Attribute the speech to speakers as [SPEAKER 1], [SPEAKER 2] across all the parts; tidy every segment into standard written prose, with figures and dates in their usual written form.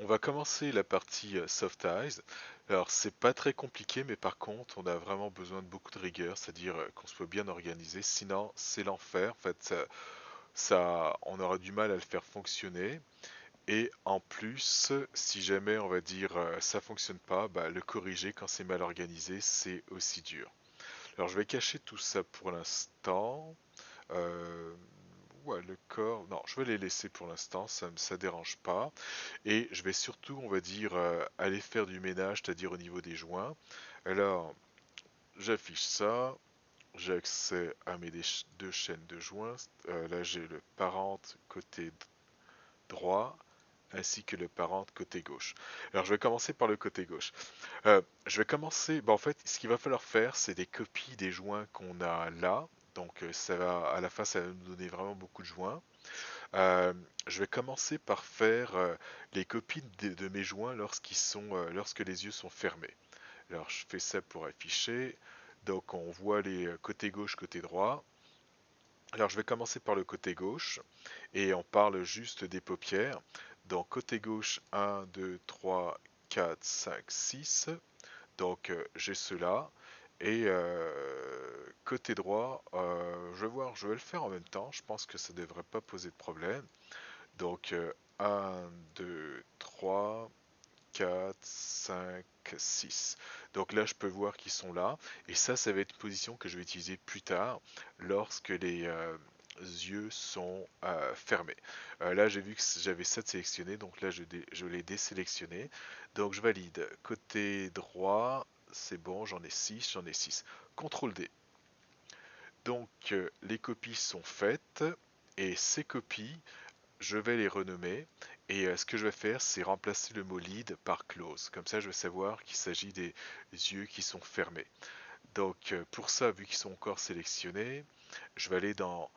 [SPEAKER 1] on va commencer la partie Soft Eyes. Alors, c'est pas très compliqué, mais par contre, on a vraiment besoin de beaucoup de rigueur, c'est-à-dire qu'on soit bien organisé, sinon c'est l'enfer. En fait, on aura du mal à le faire fonctionner. Et en plus, si jamais on va dire ça fonctionne pas, bah, le corriger quand c'est mal organisé, c'est aussi dur. Alors, je vais cacher tout ça pour l'instant. Euh, ouais, le corps, non, je vais les laisser pour l'instant, ça dérange pas. Et je vais surtout, on va dire, aller faire du ménage, c'est-à-dire au niveau des joints. Alors, j'affiche ça. J'ai accès à mes deux chaînes de joints. Là, j'ai le parent côté droit ainsi que le parent côté gauche. Alors, je vais commencer par le côté gauche. Je vais commencer. Bah, en fait, ce qu'il va falloir faire, c'est des copies des joints qu'on a là. Donc, ça va, à la fin, ça va nous donner vraiment beaucoup de joints. Euh, je vais commencer par faire les copies de mes joints lorsque les yeux sont fermés. Alors je fais ça pour afficher. Donc on voit les côté gauche, côté droit. Alors je vais commencer par le côté gauche et on parle juste des paupières. Donc côté gauche 1, 2, 3, 4, 5, 6. Donc j'ai cela. Et côté droit, je vais voir, je vais le faire en même temps. Je pense que ça ne devrait pas poser de problème. Donc 1, 2, 3, 4, 5, 6. Donc là, je peux voir qu'ils sont là. Et ça va être une position que je vais utiliser plus tard lorsque les yeux sont fermés. Là, j'ai vu que j'avais 7 sélectionnés. Donc là, je l'ai désélectionné. Donc je valide. Côté droit, c'est bon, j'en ai 6, j'en ai 6. CTRL D. Donc les copies sont faites. Et ces copies, je vais les renommer et ce que je vais faire, c'est remplacer le mot lead par close. Comme ça, je vais savoir qu'il s'agit des yeux qui sont fermés. Donc, pour ça, vu qu'ils sont encore sélectionnés, je vais aller dans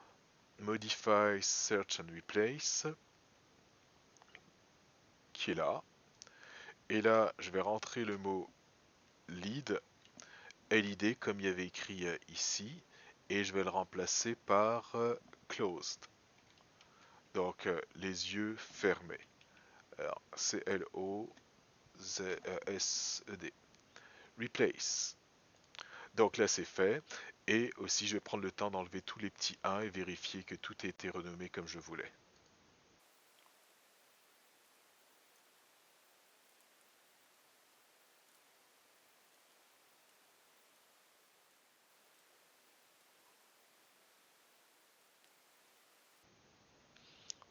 [SPEAKER 1] Modify, Search and Replace, qui est là. Et là, je vais rentrer le mot lead, LID, comme il y avait écrit ici, et je vais le remplacer par closed. Donc, les yeux fermés. Alors, C-L-O Z-S-E-D. Replace. Donc là c'est fait. Et aussi je vais prendre le temps d'enlever tous les petits 1 et vérifier que tout a été renommé comme je voulais.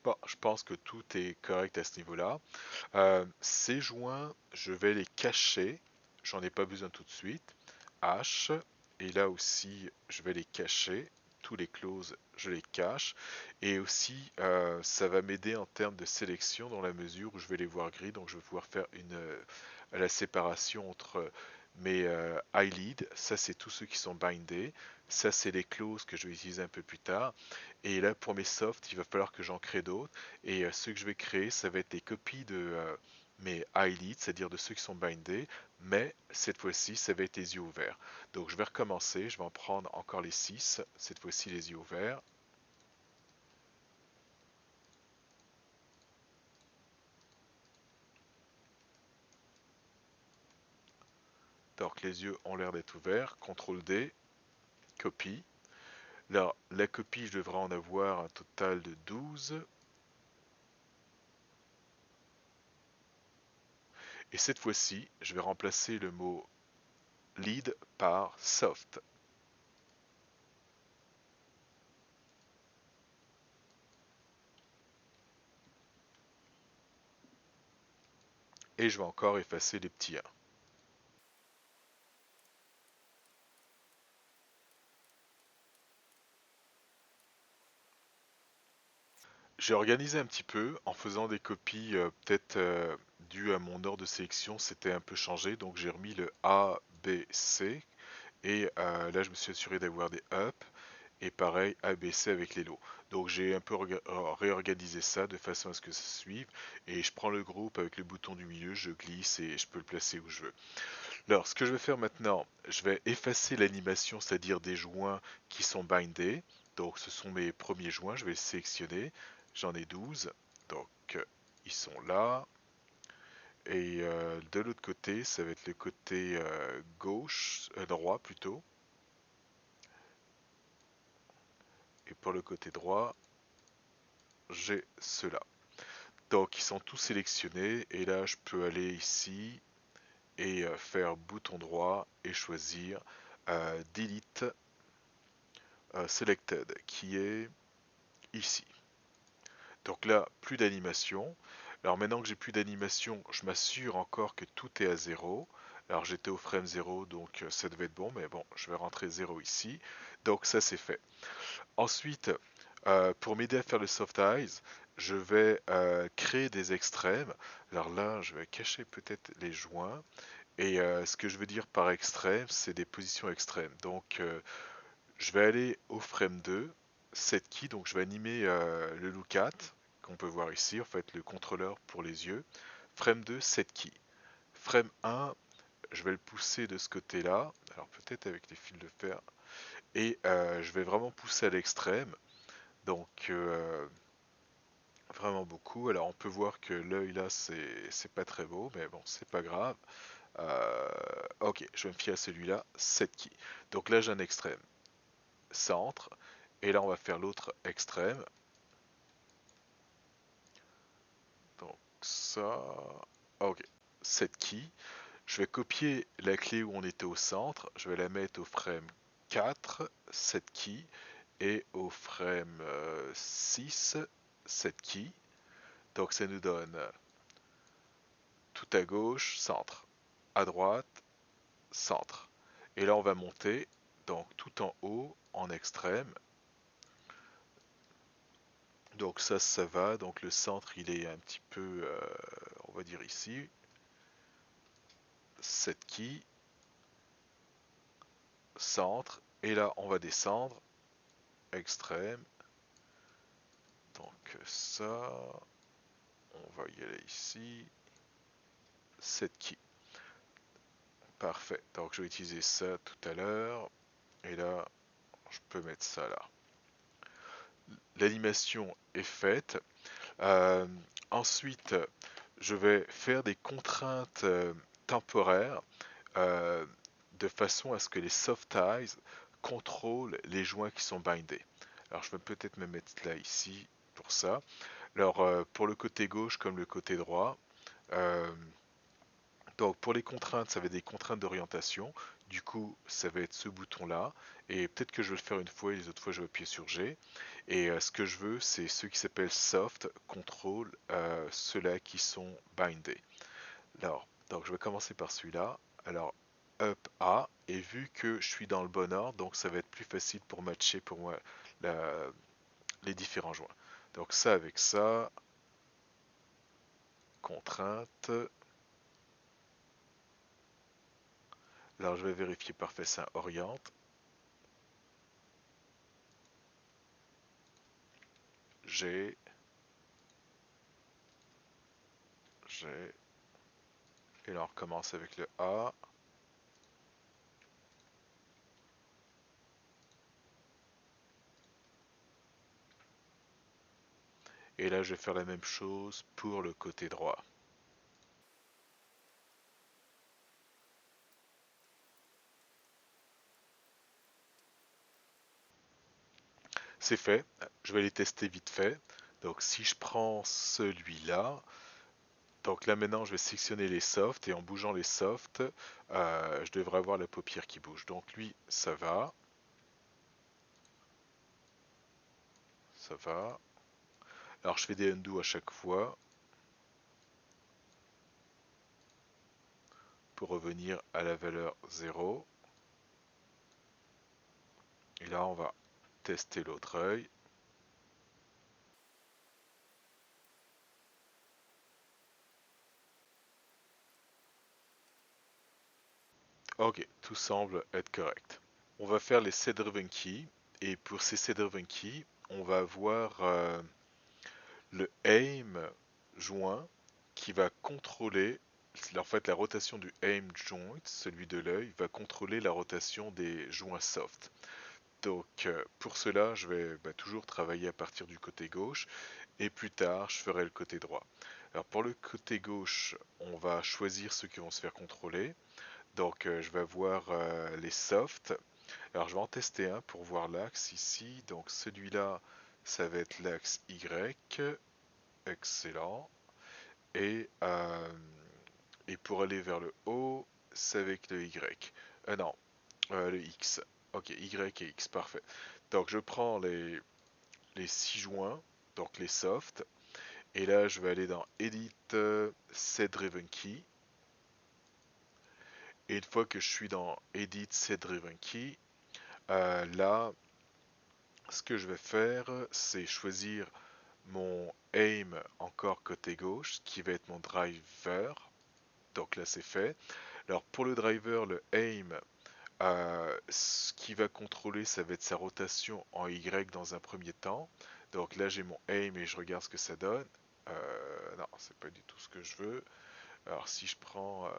[SPEAKER 1] Bon, je pense que tout est correct à ce niveau-là. Ces joints, je vais les cacher. J'en ai pas besoin tout de suite. H. Et là aussi, je vais les cacher. Tous les clauses, je les cache. Et aussi, ça va m'aider en termes de sélection dans la mesure où je vais les voir gris. Donc, je vais pouvoir faire la séparation entre mes eyelids. Ça, c'est tous ceux qui sont bindés. Ça, c'est les clauses que je vais utiliser un peu plus tard. Et là, pour mes softs, il va falloir que j'en crée d'autres. Et ceux que je vais créer, ça va être des copies de mes eyelids, c'est-à-dire de ceux qui sont bindés, mais cette fois-ci, ça va être les yeux ouverts. Donc je vais recommencer, je vais en prendre encore les 6, cette fois-ci les yeux ouverts. Donc les yeux ont l'air d'être ouverts, CTRL D, copie. Là, la copie, je devrais en avoir un total de 12. Et cette fois-ci, je vais remplacer le mot lead par soft. Et je vais encore effacer les petits 1. J'ai organisé un petit peu en faisant des copies, peut-être dues à mon ordre de sélection, c'était un peu changé, donc j'ai remis le A, B, C, et là je me suis assuré d'avoir des up, et pareil A, B, C avec les lots. Donc j'ai un peu réorganisé ça de façon à ce que ça suive, et je prends le groupe avec le bouton du milieu, je glisse et je peux le placer où je veux. Alors ce que je vais faire maintenant, je vais effacer l'animation, c'est-à-dire des joints qui sont bindés, donc ce sont mes premiers joints, je vais les sélectionner. J'en ai 12. Donc ils sont là. Et de l'autre côté, ça va être le côté gauche, droit plutôt. Et pour le côté droit, j'ai ceux-là. Donc ils sont tous sélectionnés et là je peux aller ici et faire bouton droit et choisir Delete Selected qui est ici. Donc là, plus d'animation. Alors maintenant que j'ai plus d'animation, je m'assure encore que tout est à 0. Alors j'étais au frame 0, donc ça devait être bon, mais bon, je vais rentrer 0 ici. Donc ça c'est fait. Ensuite, pour m'aider à faire le soft eyes, je vais créer des extrêmes. Alors là, je vais cacher peut-être les joints. Et ce que je veux dire par extrême, c'est des positions extrêmes. Donc je vais aller au frame 2, set key, donc je vais animer le look at, qu'on peut voir ici, en fait le contrôleur pour les yeux. Frame 2, set key. Frame 1, je vais le pousser de ce côté-là, alors peut-être avec les fils de fer, et je vais vraiment pousser à l'extrême, donc vraiment beaucoup. Alors on peut voir que l'œil là c'est pas très beau, mais bon c'est pas grave. Euh, ok, je vais me fier à celui-là, set key. Donc là j'ai un extrême, centre, et là on va faire l'autre extrême. Donc ça, ok, set key. Je vais copier la clé où on était au centre, je vais la mettre au frame 4, set key, et au frame 6, set key. Donc ça nous donne tout à gauche, centre, à droite, centre. Et là on va monter, donc tout en haut, en extrême. Donc ça va, donc le centre il est un petit peu, on va dire ici, set key, centre, et là on va descendre, extrême, donc ça, on va y aller ici, set key, parfait, donc je vais utiliser ça tout à l'heure, et là je peux mettre ça là. L'animation est faite. Euh, Ensuite, je vais faire des contraintes temporaires euh, de façon à ce que les soft eyes contrôlent les joints qui sont bindés. Alors je vais peut-être me mettre là ici pour ça. Alors pour le côté gauche comme le côté droit, euh, donc pour les contraintes, ça va être des contraintes d'orientation. Du coup, ça va être ce bouton-là. Et peut-être que je vais le faire une fois et les autres fois, je vais appuyer sur G. Et ce que je veux, c'est ceux qui s'appellent Soft Control, ceux-là qui sont bindés. Alors, donc je vais commencer par celui-là. Alors, Up A. Et vu que je suis dans le bon ordre, donc ça va être plus facile pour matcher pour moi la- les différents joints. Donc ça avec ça, contrainte. Alors je vais vérifier parfait, ça oriente. G, G, et là on recommence avec le A. Et là je vais faire la même chose pour le côté droit. C'est fait, je vais les tester vite fait. Donc si je prends celui-là, donc là maintenant je vais sélectionner les softs et en bougeant les softs, je devrais avoir la paupière qui bouge. Donc lui ça va, ça va. Alors je fais des undo à chaque fois pour revenir à la valeur 0. Et là on va tester l'autre œil. Ok, tout semble être correct. On va faire les set driven keys et pour ces set driven keys, on va avoir le aim joint qui va contrôler, en fait la rotation du aim joint, celui de l'œil, va contrôler la rotation des joints soft. Donc pour cela, je vais toujours travailler à partir du côté gauche et plus tard, je ferai le côté droit. Alors pour le côté gauche, on va choisir ceux qui vont se faire contrôler. Donc je vais voir les softs. Alors je vais en tester un pour voir l'axe ici. Donc celui-là, ça va être l'axe Y. Excellent. Et, euh, et pour aller vers le haut, c'est avec le Y. Non, le X. Ok, Y et X, parfait. Donc je prends les 6 joints, donc les softs. Et là, je vais aller dans Edit Set Driven Key. Et une fois que je suis dans Edit Set Driven Key, là, ce que je vais faire, c'est choisir mon aim encore côté gauche, qui va être mon driver. Donc là, c'est fait. Alors pour le driver, le aim, ce qui va contrôler, ça va être sa rotation en Y dans un premier temps. Donc là, j'ai mon aim et je regarde ce que ça donne. Non, c'est pas du tout ce que je veux. Alors si je prends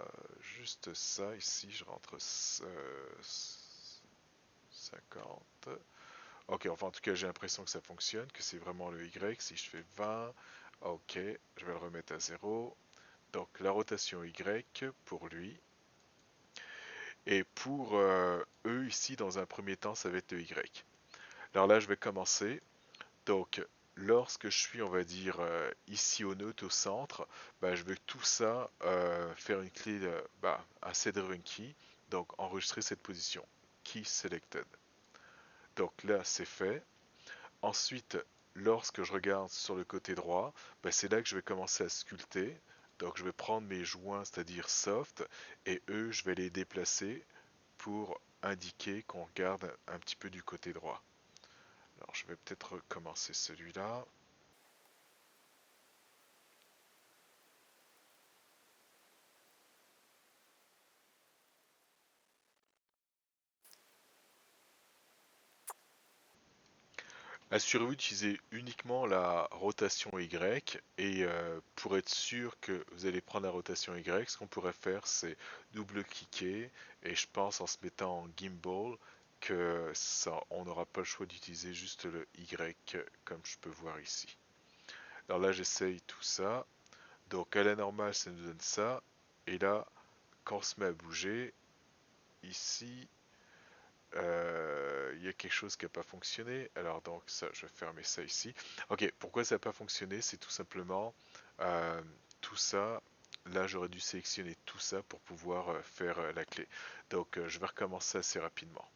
[SPEAKER 1] juste ça ici, je rentre 50. Ok, enfin en tout cas j'ai l'impression que ça fonctionne, que c'est vraiment le Y. Si je fais 20, ok, je vais le remettre à 0. Donc la rotation Y pour lui. Et pour eux ici, dans un premier temps, ça va être le Y. Alors là, je vais commencer. Donc lorsque je suis, on va dire, ici au neutre, au centre, bah, je veux tout ça faire une clé, un Cedric Key. Donc enregistrer cette position. Key selected. Donc là, c'est fait. Ensuite, lorsque je regarde sur le côté droit, bah, c'est là que je vais commencer à sculpter. Donc je vais prendre mes joints, c'est-à-dire soft, et eux, je vais les déplacer pour indiquer qu'on regarde un petit peu du côté droit. Alors je vais peut-être recommencer celui-là. Assurez-vous d'utiliser uniquement la rotation Y et pour être sûr que vous allez prendre la rotation Y, ce qu'on pourrait faire c'est double-cliquer et je pense en se mettant en gimbal que ça, on n'aura pas le choix d'utiliser juste le Y comme je peux voir ici. Alors là j'essaye tout ça, donc à la normale ça nous donne ça et là quand on se met à bouger, ici il y a quelque chose qui n'a pas fonctionné. Alors donc ça, je vais fermer ça ici. Ok, pourquoi ça n'a pas fonctionné? C'est tout simplement euh, tout ça. Là, j'aurais dû sélectionner tout ça pour pouvoir faire la clé. Donc, je vais recommencer assez rapidement.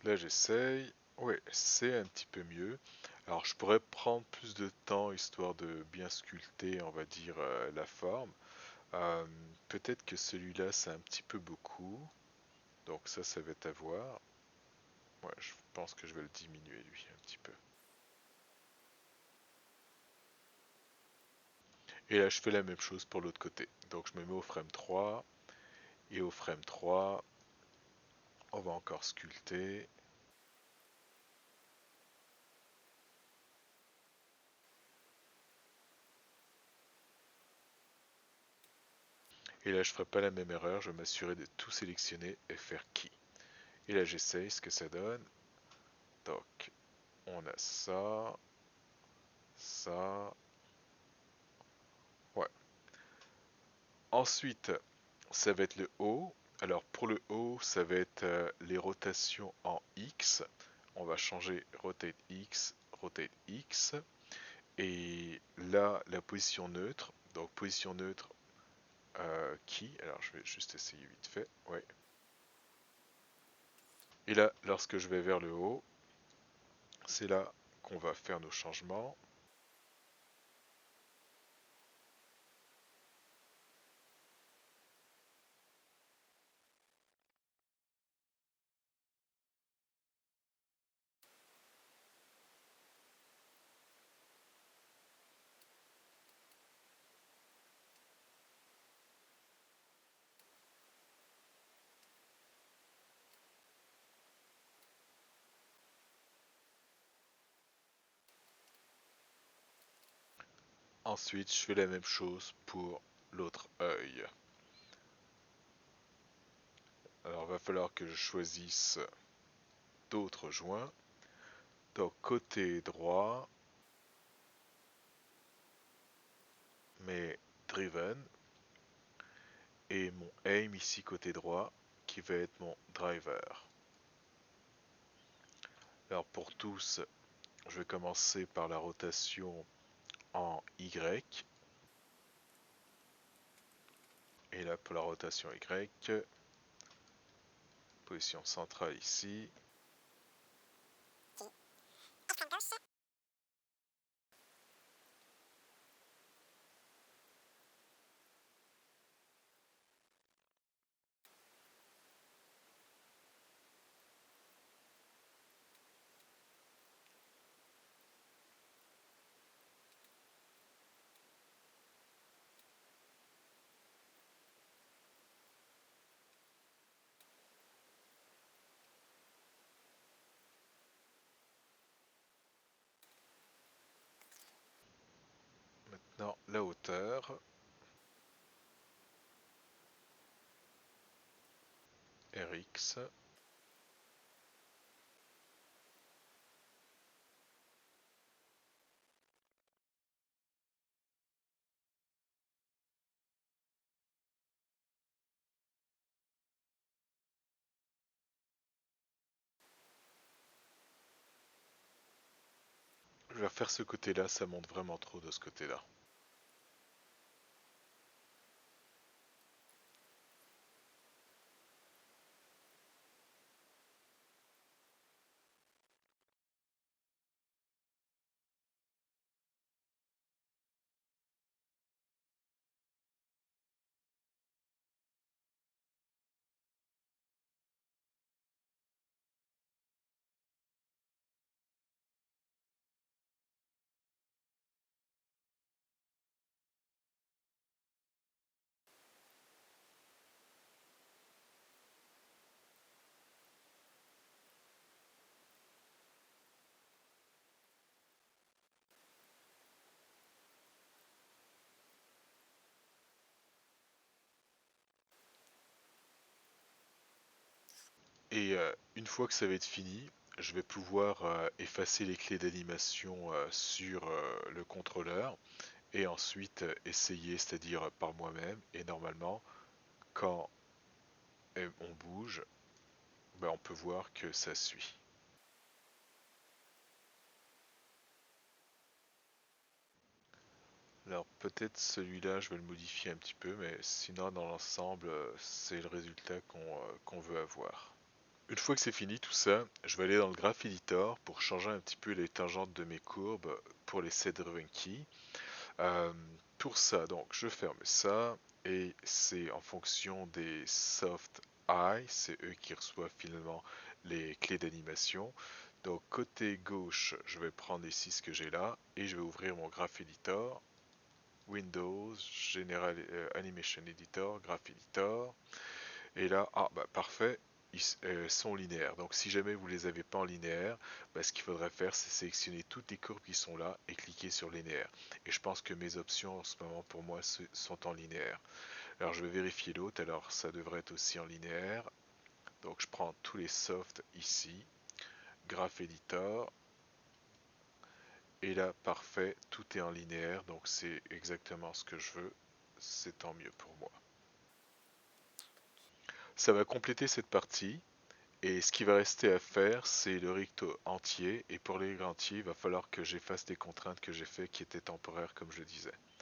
[SPEAKER 1] Là, j'essaye. Ouais, c'est un petit peu mieux. Alors, je pourrais prendre plus de temps histoire de bien sculpter, on va dire, la forme. Euh, Peut-être que celui-là, c'est un petit peu beaucoup. Donc ça va être à voir. Ouais, je pense que je vais le diminuer lui un petit peu. Et là, je fais la même chose pour l'autre côté. Donc je me mets au frame 3. Et au frame 3, on va encore sculpter. Et là, je ferai pas la même erreur. Je vais m'assurer de tout sélectionner et faire key. Et là, j'essaye ce que ça donne. Donc, on a ça. Ça. Ouais. Ensuite, ça va être le haut. Alors pour le haut, ça va être les rotations en X. On va changer rotate X, rotate X. Et là, la position neutre. Donc position neutre qui. Alors je vais juste essayer vite fait. Ouais. Et là, lorsque je vais vers le haut, c'est là qu'on va faire nos changements. Ensuite, je fais la même chose pour l'autre œil. Alors, il va falloir que je choisisse d'autres joints. Donc, côté droit, mes driven et mon aim ici côté droit qui va être mon driver. Alors, pour tous, je vais commencer par la rotation en Y. Et là, pour la rotation Y, position centrale ici. Maintenant, la hauteur, Rx. Je vais faire ce côté-là, ça monte vraiment trop de ce côté-là. Et une fois que ça va être fini, je vais pouvoir effacer les clés d'animation sur le contrôleur et ensuite essayer, c'est-à-dire par moi-même. Et normalement, quand on bouge, ben, on peut voir que ça suit. Alors peut-être celui-là, je vais le modifier un petit peu, mais sinon dans l'ensemble, c'est le résultat qu'on veut avoir. Une fois que c'est fini tout ça, je vais aller dans le Graph Editor pour changer un petit peu les tangentes de mes courbes pour les set driven keys. Euh, pour ça, donc je ferme ça et c'est en fonction des soft eye, c'est eux qui reçoivent finalement les clés d'animation. Donc côté gauche, je vais prendre ici ce que j'ai là et je vais ouvrir mon Graph Editor, Windows, General Animation Editor, Graph Editor. Et là, ah bah parfait, ils sont linéaires. Donc si jamais vous les avez pas en linéaire, bah, ce qu'il faudrait faire, c'est sélectionner toutes les courbes qui sont là et cliquer sur linéaire. Et je pense que mes options en ce moment pour moi sont en linéaire. Alors je vais vérifier l'autre, alors ça devrait être aussi en linéaire. Donc je prends tous les softs ici, Graph Editor, et là parfait, tout est en linéaire, donc c'est exactement ce que je veux, c'est tant mieux pour moi. Ça va compléter cette partie. Et ce qui va rester à faire, c'est le recto entier. Et pour les entiers, il va falloir que j'efface des contraintes que j'ai fait qui étaient temporaires, comme je disais.